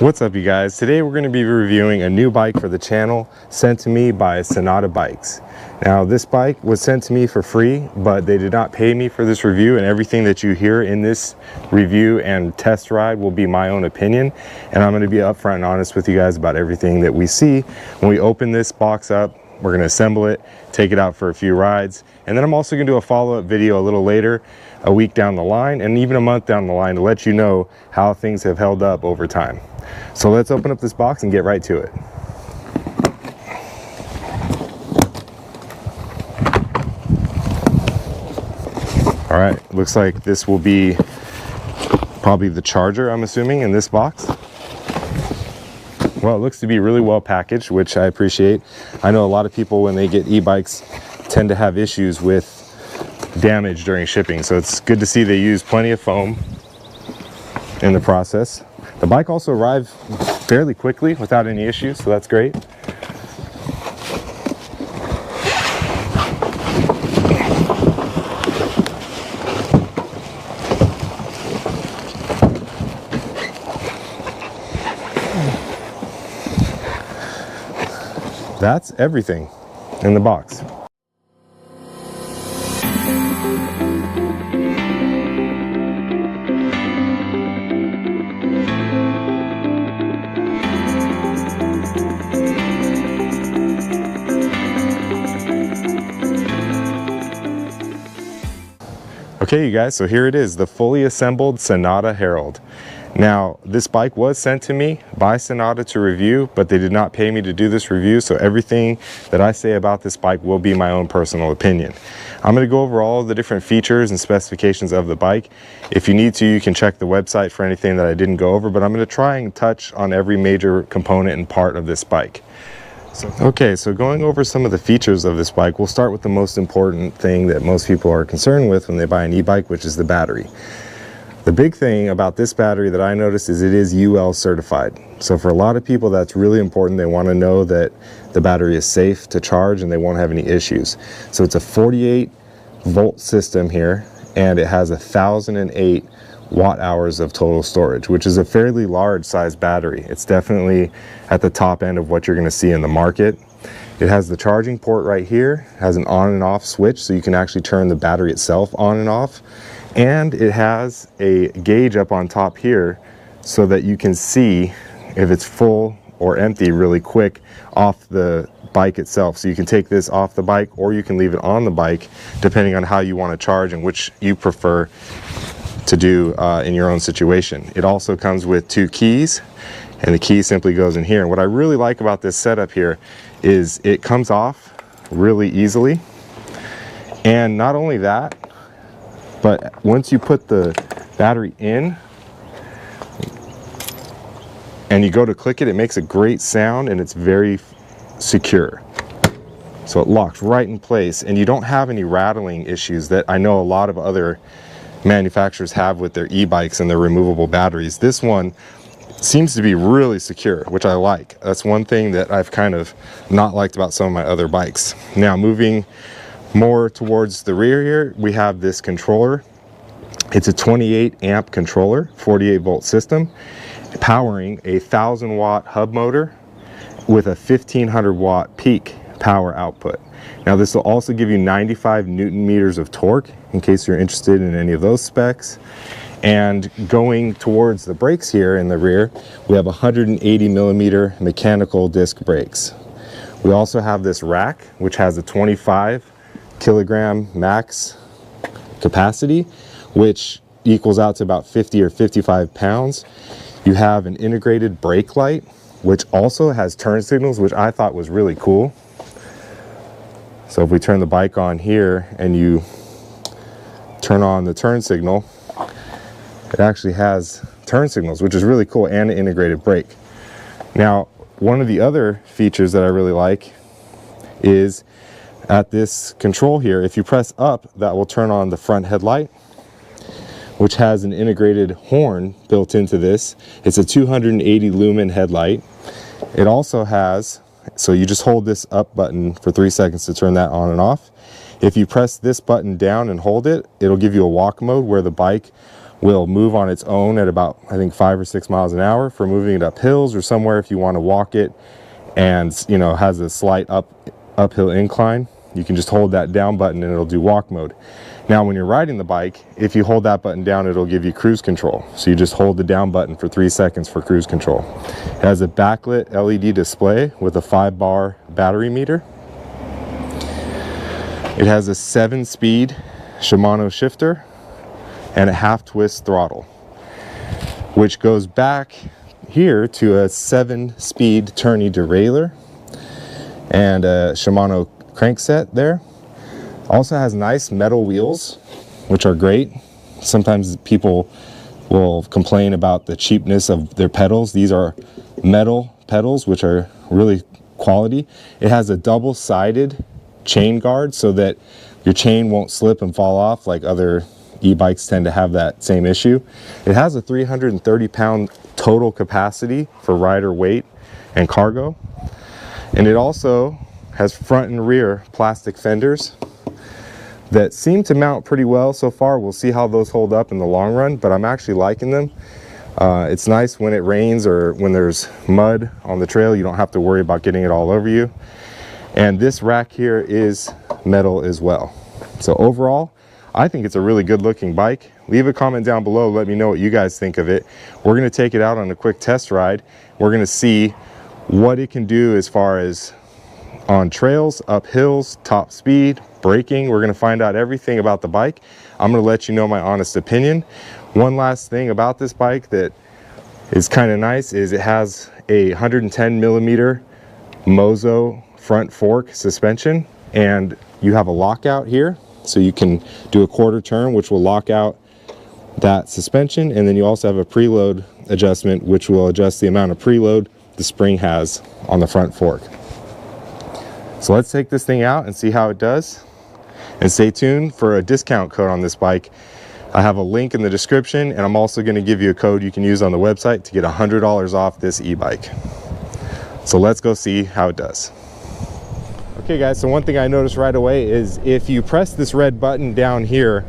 What's up, you guys? Today we're going to be reviewing a new bike for the channel sent to me by Senada Bikes. Now this bike was sent to me for free, but they did not pay me for this review, and everything that you hear in this review and test ride will be my own opinion, and I'm going to be upfront and honest with you guys about everything that we see. When we open this box up, we're going to assemble it, take it out for a few rides, and then I'm also going to do a follow-up video a little later, a week down the line, and even a month down the line, to let you know how things have held up over time. So let's open up this box and get right to it. All right, looks like this will be probably the charger, I'm assuming, in this box. Well, it looks to be really well packaged, which I appreciate. I know a lot of people, when they get e-bikes, tend to have issues with damage during shipping, so it's good to see they use plenty of foam in the process. The bike also arrived fairly quickly without any issues, so that's great. That's everything in the box. Okay, you guys, so here it is, the fully assembled Senada Herald. Now, this bike was sent to me by Senada to review, but they did not pay me to do this review, so everything that I say about this bike will be my own personal opinion. I'm going to go over all of the different features and specifications of the bike. If you need to, you can check the website for anything that I didn't go over, but I'm going to try and touch on every major component and part of this bike. Okay, so going over some of the features of this bike, we'll start with the most important thing that most people are concerned with when they buy an e-bike, which is the battery. The big thing about this battery that I noticed is it is UL certified. So for a lot of people, that's really important. They want to know that the battery is safe to charge and they won't have any issues. So it's a 48-volt system here, and it has 1,008 watt-hours of total storage, which is a fairly large size battery. It's definitely at the top end of what you're going to see in the market. It has the charging port right here, has an on and off switch, so you can actually turn the battery itself on and off. And it has a gauge up on top here so that you can see if it's full or empty really quick off the bike itself. So you can take this off the bike, or you can leave it on the bike, depending on how you want to charge and which you prefer to do in your own situation. It also comes with 2 keys, and the key simply goes in here. And what I really like about this setup here is it comes off really easily. And not only that, but once you put the battery in and you go to click it, it makes a great sound and it's very secure. So it locks right in place, and you don't have any rattling issues that I know a lot of other manufacturers have with their e-bikes and their removable batteries. This one seems to be really secure, which I like. That's one thing that I've kind of not liked about some of my other bikes. Now, moving more towards the rear here, we have this controller. It's a 28 amp controller, 48-volt system, powering a 1,000-watt hub motor with a 1,500-watt peak power output. Now, this will also give you 95 Newton meters of torque, in case you're interested in any of those specs. And going towards the brakes here in the rear, we have 180 millimeter mechanical disc brakes. We also have this rack, which has a 25 kilogram max capacity, which equals out to about 50 or 55 pounds. You have an integrated brake light, which also has turn signals, which I thought was really cool. So if we turn the bike on here and you turn on the turn signal, it actually has turn signals, which is really cool, and an integrated brake. Now, one of the other features that I really like is at this control here, if you press up, that will turn on the front headlight, which has an integrated horn built into this. It's a 280 lumen headlight. It also has, so you just hold this up button for 3 seconds to turn that on and off. If you press this button down and hold it, it'll give you a walk mode where the bike will move on its own at about, I think, 5 or 6 miles an hour for moving it up hills or somewhere if you want to walk it and, you know, has a slight uphill incline. You can just hold that down button and it'll do walk mode. Now, when you're riding the bike, if you hold that button down, it'll give you cruise control. So you just hold the down button for 3 seconds for cruise control. It has a backlit LED display with a 5-bar battery meter. It has a 7-speed Shimano shifter and a half-twist throttle, which goes back here to a 7-speed tourney derailleur and a Shimano crankset there. Also has nice metal wheels, which are great. Sometimes people will complain about the cheapness of their pedals. These are metal pedals, which are really quality. It has a double-sided chain guard so that your chain won't slip and fall off like other e-bikes tend to have that same issue. It has a 330-pound total capacity for rider weight and cargo. And it also has front and rear plastic fenders that seem to mount pretty well so far. We'll see how those hold up in the long run, but I'm actually liking them. It's nice when it rains or when there's mud on the trail. You don't have to worry about getting it all over you. And this rack here is metal as well. So overall, I think it's a really good looking bike. Leave a comment down below, let me know what you guys think of it. We're gonna take it out on a quick test ride. We're gonna see what it can do as far as on trails, up hills, top speed, braking. We're gonna find out everything about the bike. I'm gonna let you know my honest opinion. One last thing about this bike that is kind of nice is it has a 110mm Mozo front fork suspension, and you have a lockout here. So you can do a quarter turn, which will lock out that suspension. And then you also have a preload adjustment, which will adjust the amount of preload the spring has on the front fork. So let's take this thing out and see how it does. And stay tuned for a discount code on this bike. I have a link in the description, and I'm also going to give you a code you can use on the website to get $100 off this e-bike. So let's go see how it does. Okay guys, so one thing I noticed right away is if you press this red button down here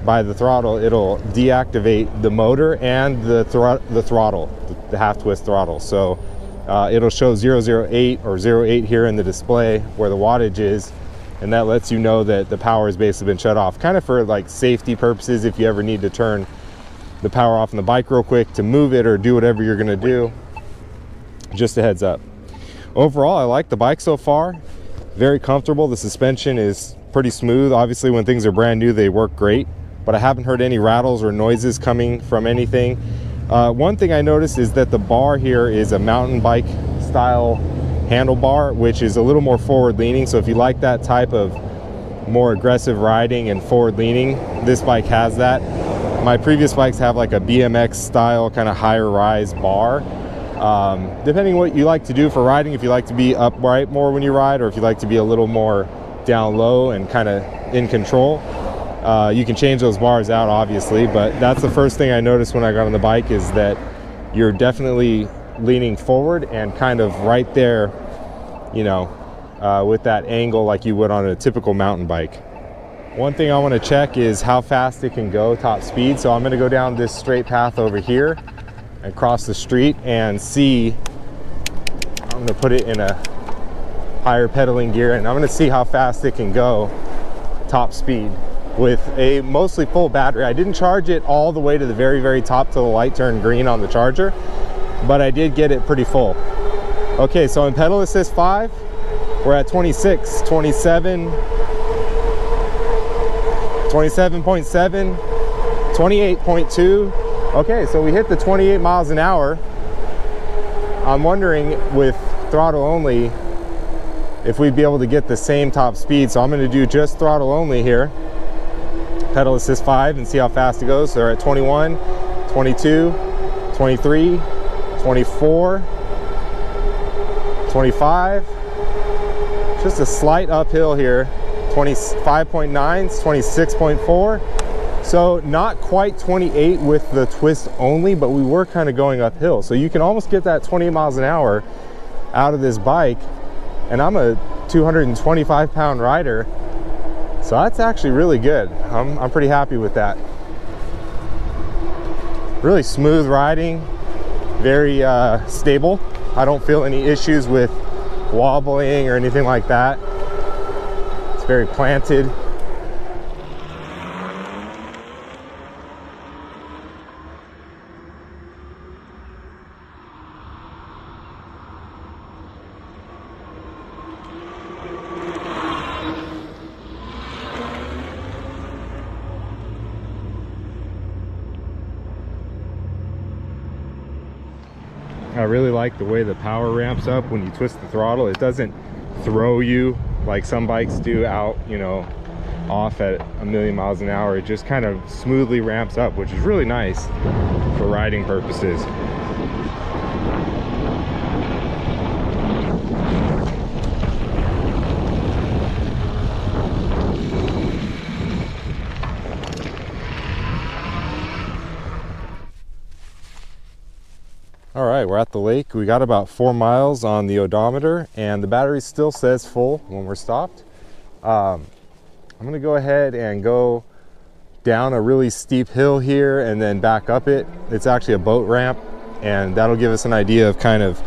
by the throttle, it'll deactivate the motor and the throttle, the half twist throttle. So it'll show 008 or 08 here in the display where the wattage is, and that lets you know that the power has basically been shut off, kind of for like safety purposes if you ever need to turn the power off on the bike real quick to move it or do whatever you're going to do. Just a heads up. Overall, I like the bike so far. Very comfortable. The suspension is pretty smooth. Obviously when things are brand new they work great, but I haven't heard any rattles or noises coming from anything. One thing I noticed is that the bar here is a mountain bike style handlebar, which is a little more forward leaning. So if you like that type of more aggressive riding and forward leaning, this bike has that. My previous bikes have like a BMX style kind of higher rise bar. Depending what you like to do for riding, if you like to be upright more when you ride, or if you like to be a little more down low and kind of in control, you can change those bars out obviously. But that's the first thing I noticed when I got on the bike, is that you're definitely leaning forward and kind of right there, you know, with that angle like you would on a typical mountain bike. One thing I want to check is how fast it can go top speed. So I'm going to go down this straight path over here across the street and see. I'm going to put it in a higher pedaling gear, and I'm going to see how fast it can go top speed with a mostly full battery. I didn't charge it all the way to the very top till the light turned green on the charger, but I did get it pretty full. Okay, so in pedal assist 5 we're at 26, 27, 27.7, 28.2. Okay, so we hit the 28 miles an hour. I'm wondering with throttle only if we'd be able to get the same top speed. So I'm going to do just throttle only here, pedal assist 5, and see how fast it goes. So we're at 21, 22, 23, 24, 25. Just a slight uphill here. 25.9, 26.4. So not quite 28 with the twist only, but we were kind of going uphill. So you can almost get that 20 miles an hour out of this bike. And I'm a 225-pound rider, so that's actually really good. I'm pretty happy with that. really smooth riding, very stable. I don't feel any issues with wobbling or anything like that. It's very planted. I really like the way the power ramps up when you twist the throttle. It doesn't throw you like some bikes do out, you know, off at 1,000,000 miles an hour. It just kind of smoothly ramps up, which is really nice for riding purposes. All right, we're at the lake. We got about 4 miles on the odometer and the battery still says full when we're stopped. I'm gonna go ahead and go down a really steep hill here and then back up it. It's actually a boat ramp, and that'll give us an idea of kind of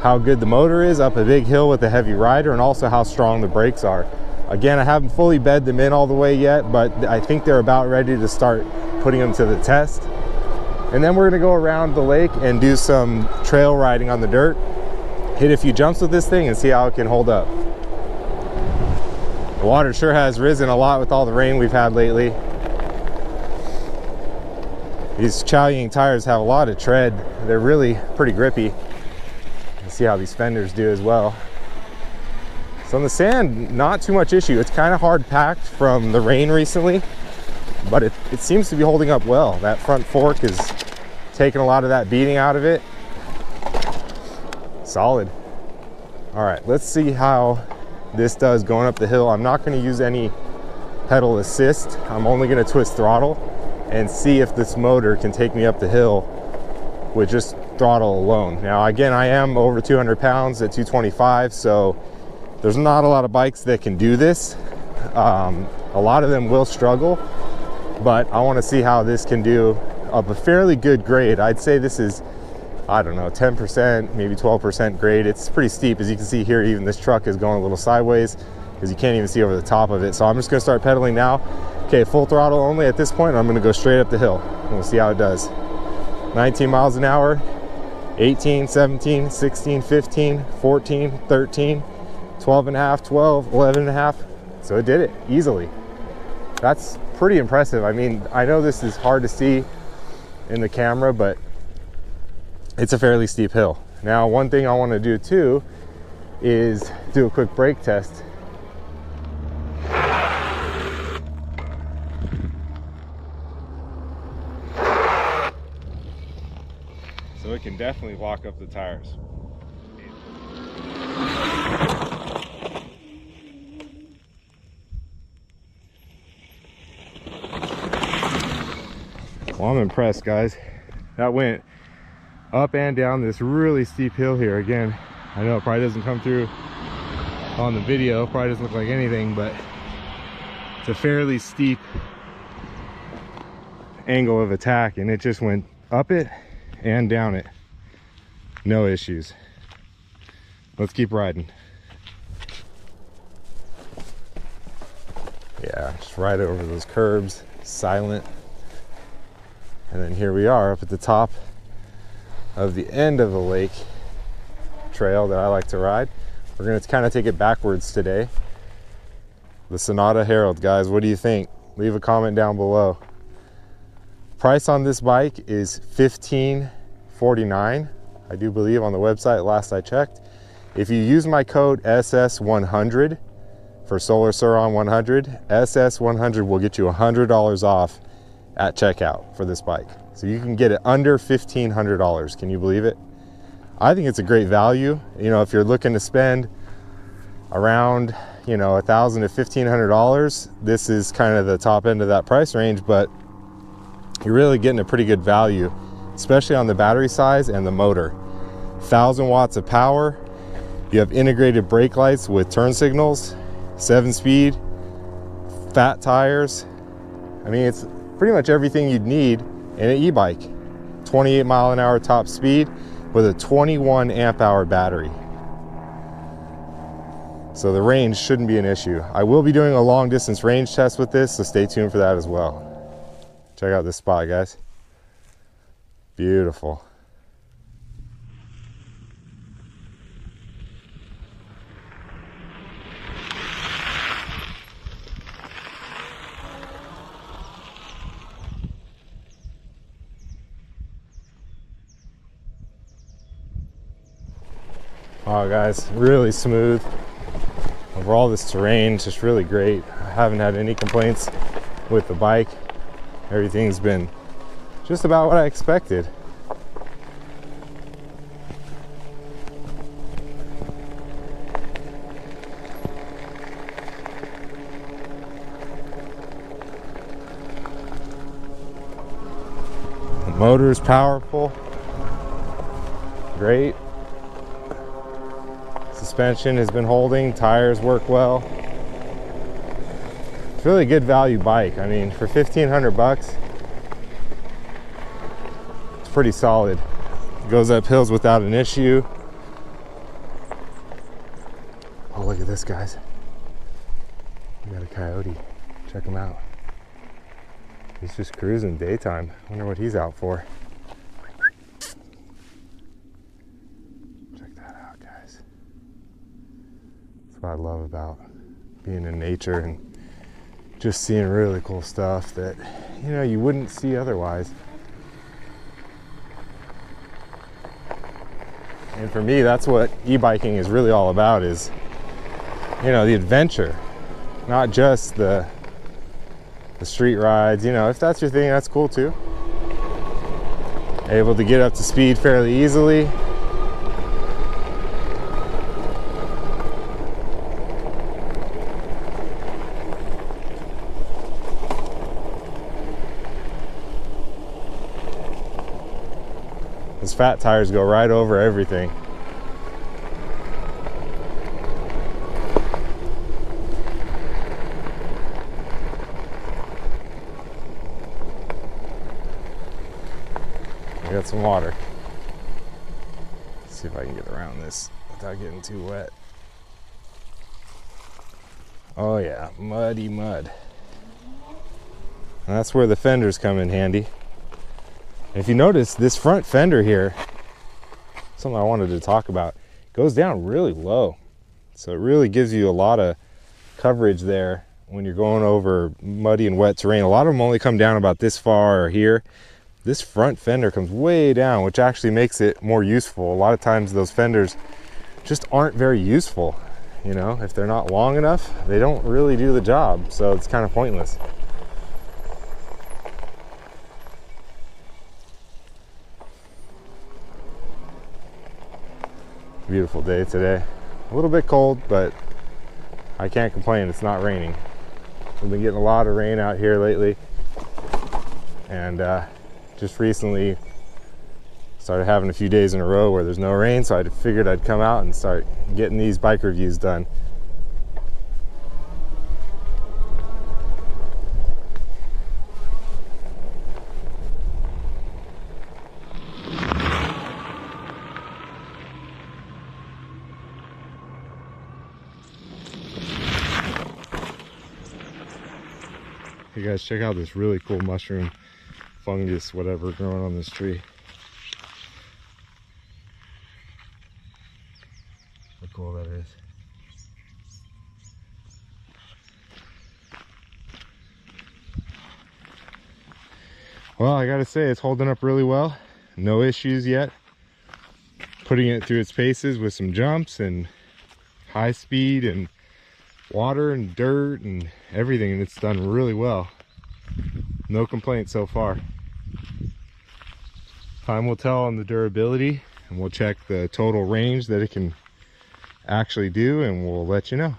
how good the motor is up a big hill with a heavy rider, and also how strong the brakes are. Again, I haven't fully bed them in all the way yet, but I think they're about ready to start putting them to the test. And then we're gonna go around the lake and do some trail riding on the dirt, hit a few jumps with this thing and see how it can hold up. The water sure has risen a lot with all the rain we've had lately. These Chaoying tires have a lot of tread. They're really pretty grippy. Let's see how these fenders do as well. So on the sand, not too much issue. It's kind of hard packed from the rain recently, but it seems to be holding up well. That front fork is taking a lot of that beating out of it. Solid. All right, let's see how this does going up the hill. I'm not going to use any pedal assist. I'm only going to twist throttle and see if this motor can take me up the hill with just throttle alone. Now, again, I am over 200 pounds at 225, so there's not a lot of bikes that can do this. A lot of them will struggle, but I want to see how this can do up a fairly good grade. I'd say this is, I don't know, 10%, maybe 12% grade. It's pretty steep. As you can see here, even this truck is going a little sideways because you can't even see over the top of it. So I'm just going to start pedaling now. Okay, full throttle only at this point. I'm going to go straight up the hill and we'll see how it does. 19 miles an hour, 18, 17, 16, 15, 14, 13, 12 and a half, 12, 11 and a half. So it did it easily. That's pretty impressive. I mean, I know this is hard to see in the camera, but it's a fairly steep hill. Now, one thing I want to do too is do a quick brake test. So it can definitely lock up the tires. Well, I'm impressed, guys. That went up and down this really steep hill here. Again, I know it probably doesn't come through on the video, probably doesn't look like anything, but it's a fairly steep angle of attack, and it just went up it and down it. No issues. Let's keep riding. Yeah, just right over those curbs, silent. And then here we are up at the top of the end of the lake trail that I like to ride. We're going to kind of take it backwards today. The Senada Herald, guys, what do you think? Leave a comment down below. Price on this bike is $15.49, I do believe, on the website last I checked. If you use my code SS100 for Solar Suron 100, SS100 will get you $100 off at checkout for this bike. So you can get it under $1,500. Can you believe it? I think it's a great value. You know, if you're looking to spend around, you know, $1,000 to $1,500, this is kind of the top end of that price range, but you're really getting a pretty good value, especially on the battery size and the motor. 1,000 watts of power. You have integrated brake lights with turn signals, 7-speed, fat tires. I mean, it's pretty much everything you'd need in an e-bike. 28-mile-an-hour top speed with a 21 amp hour battery. So the range shouldn't be an issue. I will be doing a long distance range test with this, so stay tuned for that as well. Check out this spot, guys. Beautiful. Wow, guys, really smooth. Overall, this terrain just really great. I haven't had any complaints with the bike. Everything's been just about what I expected. The motor is powerful, great. Suspension has been holding, tires work well. It's really a good value bike. I mean, for 1,500 bucks, it's pretty solid. It goes up hills without an issue. Oh, look at this, guys. We got a coyote. Check him out. He's just cruising daytime. Wonder what he's out for. What I love about being in nature and just seeing really cool stuff that, you know, you wouldn't see otherwise. And for me, that's what e-biking is really all about, is, you know, the adventure, not just the street rides. You know, if that's your thing, that's cool too. Able to get up to speed fairly easily. Those fat tires go right over everything. I got some water. Let's see if I can get around this without getting too wet. Oh yeah, muddy mud. And that's where the fenders come in handy. If you notice, this front fender here, something I wanted to talk about, goes down really low. So it really gives you a lot of coverage there when you're going over muddy and wet terrain. A lot of them only come down about this far or here. This front fender comes way down, which actually makes it more useful. A lot of times those fenders just aren't very useful. You know, if they're not long enough, they don't really do the job. So it's kind of pointless. Beautiful day today. A little bit cold, but I can't complain. It's not raining. We've been getting a lot of rain out here lately, and just recently started having a few days in a row where there's no rain, so I figured I'd come out and start getting these bike reviews done. Hey guys, check out this really cool mushroom, fungus, whatever, growing on this tree. How cool that is. Well, I gotta say, it's holding up really well. No issues yet. Putting it through its paces with some jumps and high speed and water and dirt and everything, and it's done really well. No complaints so far. Time will tell on the durability, and we'll check the total range that it can actually do, and we'll let you know.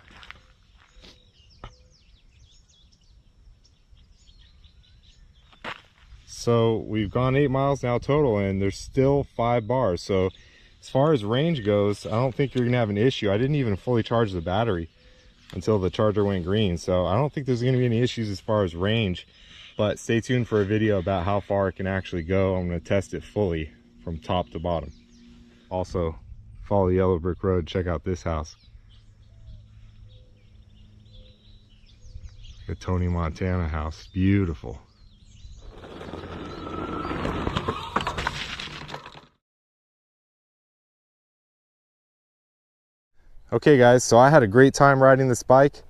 So we've gone 8 miles now total, and there's still 5 bars. So as far as range goes, I don't think you're gonna have an issue. I didn't even fully charge the battery until the charger went green, so I don't think there's going to be any issues as far as range. but stay tuned for a video about how far it can actually go. I'm going to test it fully from top to bottom. Also, follow Yellow Brick Road, check out this house. The Tony Montana house, beautiful. Okay guys, so I had a great time riding this bike.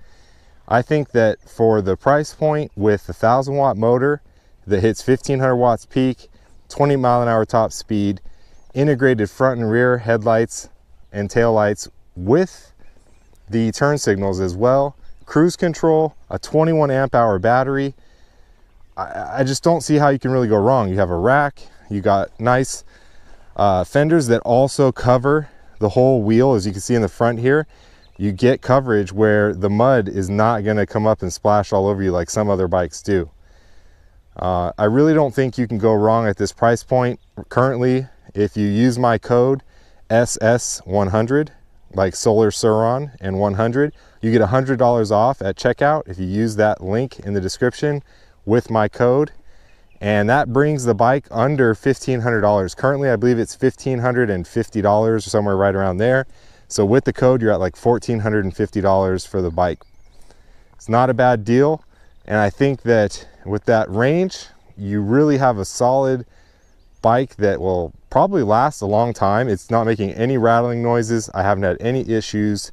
I think that for the price point with the 1,000-watt motor that hits 1,500 watts peak, 20-mile-an-hour top speed, integrated front and rear headlights and tail lights with the turn signals as well, cruise control, a 21 amp hour battery, I just don't see how you can really go wrong. You have a rack, you got nice fenders that also cover the whole wheel. As you can see in the front here, you get coverage where the mud is not going to come up and splash all over you like some other bikes do. I really don't think you can go wrong at this price point. Currently, if you use my code SS100, like Solar Suron and 100, you get $100 off at checkout if you use that link in the description with my code. And that brings the bike under $1,500. Currently, I believe it's $1,550 or somewhere right around there. So with the code, you're at like $1,450 for the bike. It's not a bad deal. And I think that with that range, you really have a solid bike that will probably last a long time. It's not making any rattling noises. I haven't had any issues.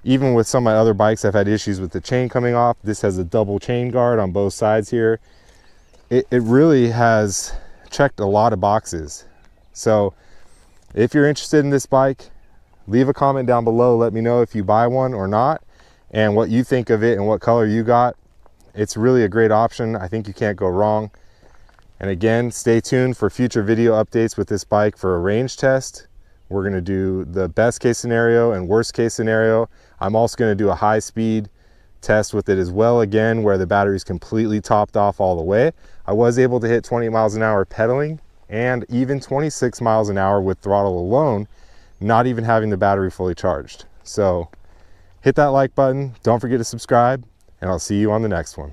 Even with some of my other bikes, I've had issues with the chain coming off. This has a double chain guard on both sides here. It really has checked a lot of boxes. So if you're interested in this bike, leave a comment down below. Let me know if you buy one or not and what you think of it and what color you got. It's really a great option. I think you can't go wrong. And again, stay tuned for future video updates with this bike for a range test. We're going to do the best case scenario and worst case scenario. I'm also going to do a high speed test with it as well, again, where the battery's completely topped off all the way. I was able to hit 20 miles an hour pedaling and even 26 miles an hour with throttle alone, not even having the battery fully charged. So hit that like button, don't forget to subscribe, and I'll see you on the next one.